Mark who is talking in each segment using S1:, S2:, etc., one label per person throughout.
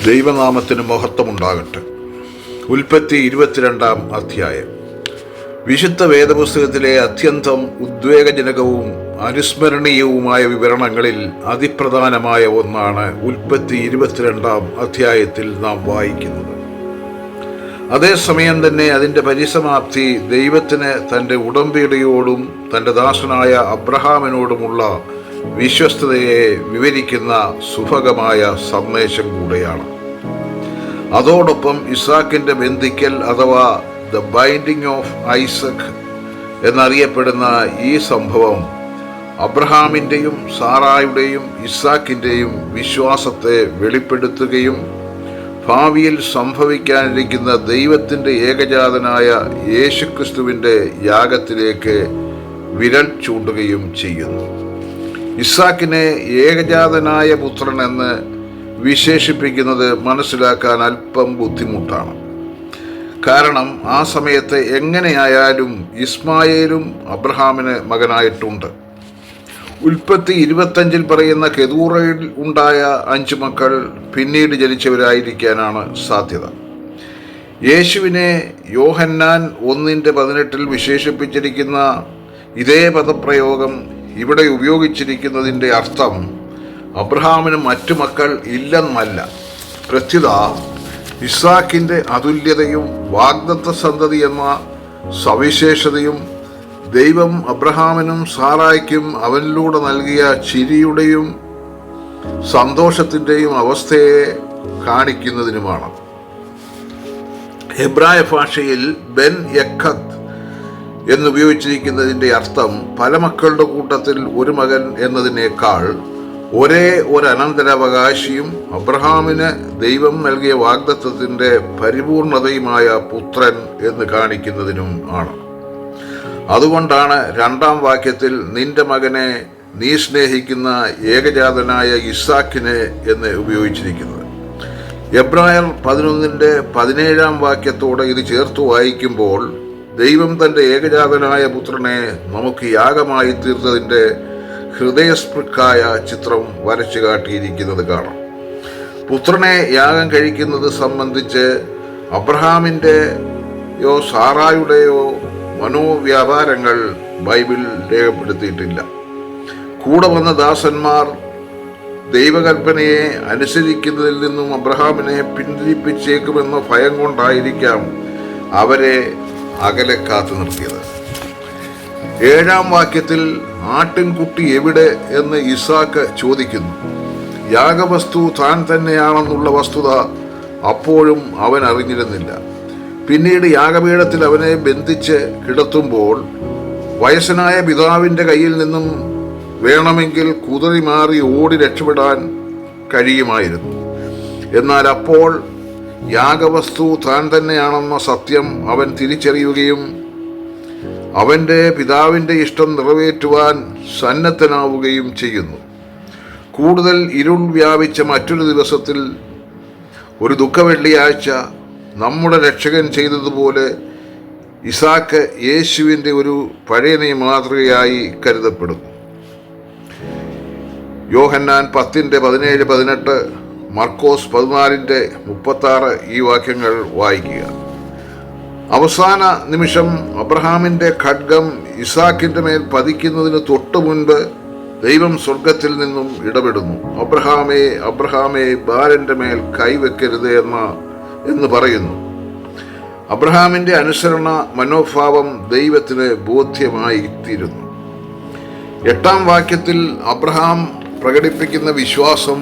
S1: ദൈവനാമത്തിന് മഹത്വമുണ്ടാകട്ടെ. ഉൽപ്പത്തി 22-ാം അധ്യായം. വിശുദ്ധ വേദപുസ്തകത്തിലെ അത്യന്തം ഉദ്വേഗജനകവും അനുസ്മരണീയവുമായ വിവരണങ്ങളിൽ അതിപ്രധാനമായ ഒന്നാണ് ഉൽപ്പത്തി 22-ാം അധ്യായത്തിൽ നാം വായിക്കുന്നത്. അതേസമയം തന്നെ അതിൻ്റെ പരിസമാപ്തി ദൈവത്തിന് തൻ്റെ ഉടമ്പടിയോടും തൻ്റെ ദാസനായ അബ്രഹാമിനോടുമുള്ള വിശ്വസ്തതയെ വിവരിക്കുന്ന സുഭഗമായ സന്ദേശം കൂടെയാണ്. അതോടൊപ്പം ഇസാക്കിൻ്റെ ബന്ധിക്കൽ അഥവാ ദ ബൈൻഡിങ് ഓഫ് ഐസക് എന്നറിയപ്പെടുന്ന ഈ സംഭവം അബ്രഹാമിൻ്റെയും സാറായുടെയും ഇസാക്കിൻ്റെയും വിശ്വാസത്തെ വെളിപ്പെടുത്തുകയും ഭാവിയിൽ സംഭവിക്കാനിരിക്കുന്ന ദൈവത്തിൻ്റെ ഏകജാതനായ യേശുക്രിസ്തുവിൻ്റെ യാഗത്തിലേക്ക് വിരൽ ചൂണ്ടുകയും ചെയ്യുന്നു. ഇസാക്കിനെ ഏകജാതനായ പുത്രൻ എന്ന് വിശേഷിപ്പിക്കുന്നത് മനസ്സിലാക്കാൻ അല്പം ബുദ്ധിമുട്ടാണ്. കാരണം ആ സമയത്ത് എങ്ങനെയായാലും ഇസ്മായേലും അബ്രഹാമിന് മകനായിട്ടുണ്ട്. ഉൽപ്പത്തി 25-ൽ പറയുന്ന കെതൂറയിൽ ഉണ്ടായ 5 മക്കൾ പിന്നീട് ജനിച്ചവരായിരിക്കാനാണ് സാധ്യത. യേശുവിനെ യോഹന്നാൻ 1:18 വിശേഷിപ്പിച്ചിരിക്കുന്ന ഇതേ പദപ്രയോഗം ഇവിടെ ഉപയോഗിച്ചിരിക്കുന്നതിൻ്റെ അർത്ഥം അബ്രഹാമിന് മറ്റു മക്കൾ ഇല്ലെന്നല്ല. പ്രത്യുത ഇസാക്കിൻ്റെ അതുല്യതയും വാഗ്ദത്ത സന്തതി എന്ന സവിശേഷതയും ദൈവം അബ്രഹാമിനും സാറായ്ക്കും അവനിലൂടെ നൽകിയ ചിരിയുടെയും സന്തോഷത്തിൻ്റെയും അവസ്ഥയെ കാണിക്കുന്നതിനുമാണ്. ഹെബ്രായ ഭാഷയിൽ ബെൻ യഖത്ത് എന്നുപയോഗിച്ചിരിക്കുന്നതിൻ്റെ അർത്ഥം പല മക്കളുടെ കൂട്ടത്തിൽ ഒരു മകൻ എന്നതിനേക്കാൾ ഒരേ ഒരു അനന്തരാവകാശിയും അബ്രഹാമിന് ദൈവം നൽകിയ വാഗ്ദത്തത്തിൻ്റെ പരിപൂർണതയുമായ പുത്രൻ എന്ന് കാണിക്കുന്നതിനും ആണ്. അതുകൊണ്ടാണ് 2-ാം വാക്യത്തിൽ നിന്റെ മകനെ നീ സ്നേഹിക്കുന്ന ഏകജാതനായ ഇസാക്കിനെ എന്ന് ഉപയോഗിച്ചിരിക്കുന്നത്. എബ്രായർ 11:17 വാക്യത്തോടെ ഇത് ചേർത്ത് വായിക്കുമ്പോൾ ദൈവം തൻ്റെ ഏകജാതനായ പുത്രനെ നമുക്ക് യാഗമായി തീർത്തതിൻ്റെ ഹൃദയസ്പൃക്കായ ചിത്രം വരച്ചു കാട്ടിയിരിക്കുന്നത് കാണാം. പുത്രനെ യാഗം കഴിക്കുന്നത് സംബന്ധിച്ച് അബ്രഹാമിൻ്റെയോ സാറായുടെയോ മനോവ്യാപാരങ്ങൾ ബൈബിൾ രേഖപ്പെടുത്തിയിട്ടില്ല. കൂടെ വന്ന ദാസന്മാർ ദൈവകൽപ്പനയെ അനുസരിക്കുന്നതിൽ നിന്നും അബ്രഹാമിനെ പിന്തിരിപ്പിച്ചേക്കുമെന്ന ഭയം കൊണ്ടായിരിക്കാം അവരെ അകലെ കാത്തു നിർത്തിയത്. 7-ാം വാക്യത്തിൽ ആട്ടിൻകുട്ടി എവിടെ എന്ന് ഇസാക്ക് ചോദിക്കുന്നു. യാഗവസ്തു താൻ തന്നെയാണെന്നുള്ള വസ്തുത അപ്പോഴും അവൻ അറിഞ്ഞിരുന്നില്ല. പിന്നീട് യാഗപീഠത്തിൽ അവനെ ബന്ധിച്ച് കിടത്തുമ്പോൾ വയസ്സനായ പിതാവിൻ്റെ കയ്യിൽ നിന്നും വേണമെങ്കിൽ കുതറി മാറി ഓടി രക്ഷപ്പെടാൻ കഴിയുമായിരുന്നു. എന്നാൽ അപ്പോൾ യാഗവസ്തു താൻ തന്നെയാണെന്ന സത്യം അവൻ തിരിച്ചറിയുകയും അവൻ്റെ പിതാവിൻ്റെ ഇഷ്ടം നിറവേറ്റുവാൻ സന്നദ്ധനാവുകയും ചെയ്യുന്നു. കൂടുതൽ ഇരുൾ വ്യാപിച്ച മറ്റൊരു ദിവസത്തിൽ, ഒരു ദുഃഖവെള്ളിയാഴ്ച, നമ്മുടെ രക്ഷകൻ ചെയ്തതുപോലെ ഇസാക്ക് യേശുവിൻ്റെ ഒരു പഴയ മാതൃകയായി കരുതപ്പെടുന്നു. യോഹന്നാൻ 10:17-18, മർക്കോസ് 14:36 ഈ വാക്യങ്ങൾ വായിക്കുക. അവസാന നിമിഷം അബ്രഹാമിൻ്റെ ഖഡ്ഗം ഇസാക്കിൻ്റെ മേൽ പതിക്കുന്നതിന് തൊട്ടു മുൻപ് ദൈവം സ്വർഗത്തിൽ നിന്നും ഇടപെടുന്നു. അബ്രഹാമേ അബ്രഹാമേ, ബാലൻ്റെ മേൽ കൈവെക്കരുത് എന്ന് പറയുന്നു. അബ്രഹാമിൻ്റെ അനുസരണ മനോഭാവം ദൈവത്തിന് ബോധ്യമായി തീരുന്നു. 8-ാം വാക്യത്തിൽ അബ്രഹാം പ്രകടിപ്പിക്കുന്ന വിശ്വാസം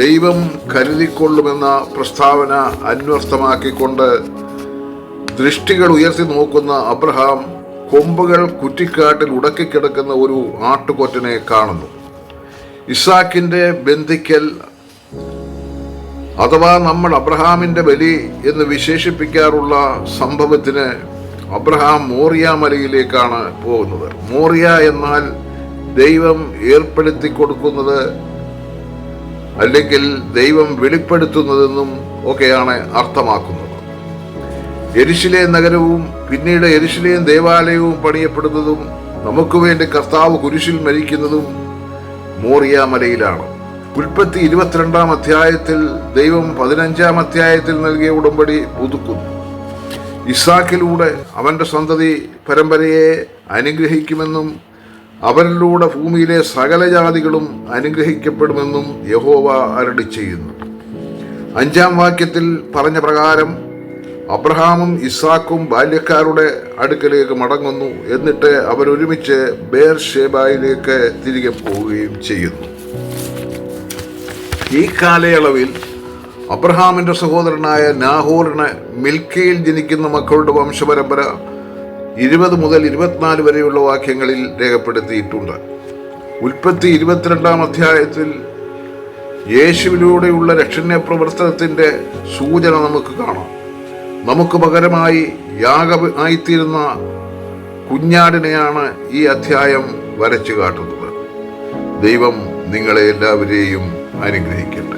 S1: ദൈവം കരുതിക്കൊള്ളുമെന്ന പ്രസ്താവന അന്വർത്ഥമാക്കിക്കൊണ്ട് ദൃഷ്ടികൾ ഉയർത്തി നോക്കുന്ന അബ്രഹാം കൊമ്പുകൾ കുറ്റിക്കാട്ടിൽ ഉടക്കിക്കിടക്കുന്ന ഒരു ആട്ടുകൊറ്റനെ കാണുന്നു. ഇസാക്കിൻ്റെ ബന്ധിക്കൽ അഥവാ നമ്മൾ അബ്രഹാമിൻ്റെ ബലി എന്ന് വിശേഷിപ്പിക്കാറുള്ള സംഭവത്തിന് അബ്രഹാം മോറിയ മലയിലേക്കാണ് പോകുന്നത്. മോറിയ എന്നാൽ ദൈവം ഏർപ്പെടുത്തി കൊടുക്കുന്നത് അല്ലെങ്കിൽ ദൈവം വെളിപ്പെടുത്തുന്നതെന്നും ഒക്കെയാണ് അർത്ഥമാക്കുന്നത്. യെരുശലേം നഗരവും പിന്നീട് യെരുശലേം ദേവാലയവും പണിയപ്പെടുന്നതും നമുക്ക് വേണ്ടി കർത്താവ് കുരിശിൽ മരിക്കുന്നതും മോറിയ മലയിലാണ്. ഉൽപ്പത്തി 22 അധ്യായത്തിൽ ദൈവം 15 അധ്യായത്തിൽ നൽകിയ ഉടമ്പടി പുതുക്കുന്നു. ഇസ്ഹാക്കിലൂടെ അവന്റെ സന്തതി പരമ്പരയെ അനുഗ്രഹിക്കുമെന്നും അവരിലൂടെ ഭൂമിയിലെ സകല ജാതികളും അനുഗ്രഹിക്കപ്പെടുമെന്നും യഹോവ അരുളി ചെയ്യുന്നു. 5 വാക്യത്തിൽ പറഞ്ഞ പ്രകാരം അബ്രഹാമും ഇസ്ഹാക്കും ബാല്യക്കാരുടെ അടുക്കലേക്ക് മടങ്ങുന്നു. എന്നിട്ട് അവരൊരുമിച്ച് ബേർഷേബയിലേക്ക് തിരികെ പോവുകയും ചെയ്യുന്നു. ഈ കാലയളവിൽ അബ്രഹാമിന്റെ സഹോദരനായ നാഹോറിന് മിൽക്കയിൽ ജനിക്കുന്ന മക്കളുടെ വംശപരമ്പര 20 മുതൽ 24 വരെയുള്ള വാക്യങ്ങളിൽ രേഖപ്പെടുത്തിയിട്ടുണ്ട്. ഉൽപ്പത്തി 22 അധ്യായത്തിൽ യേശുവിലൂടെയുള്ള രക്ഷണ്യ പ്രവർത്തനത്തിന്റെ സൂചന നമുക്ക് കാണാം. നമുക്ക് പകരമായി യാഗമായിത്തീരുന്ന കുഞ്ഞാടിനെയാണ് ഈ അധ്യായം വരച്ചു കാട്ടുന്നത്. ദൈവം നിങ്ങളെ എല്ലാവരെയും അനുഗ്രഹിക്കട്ടെ.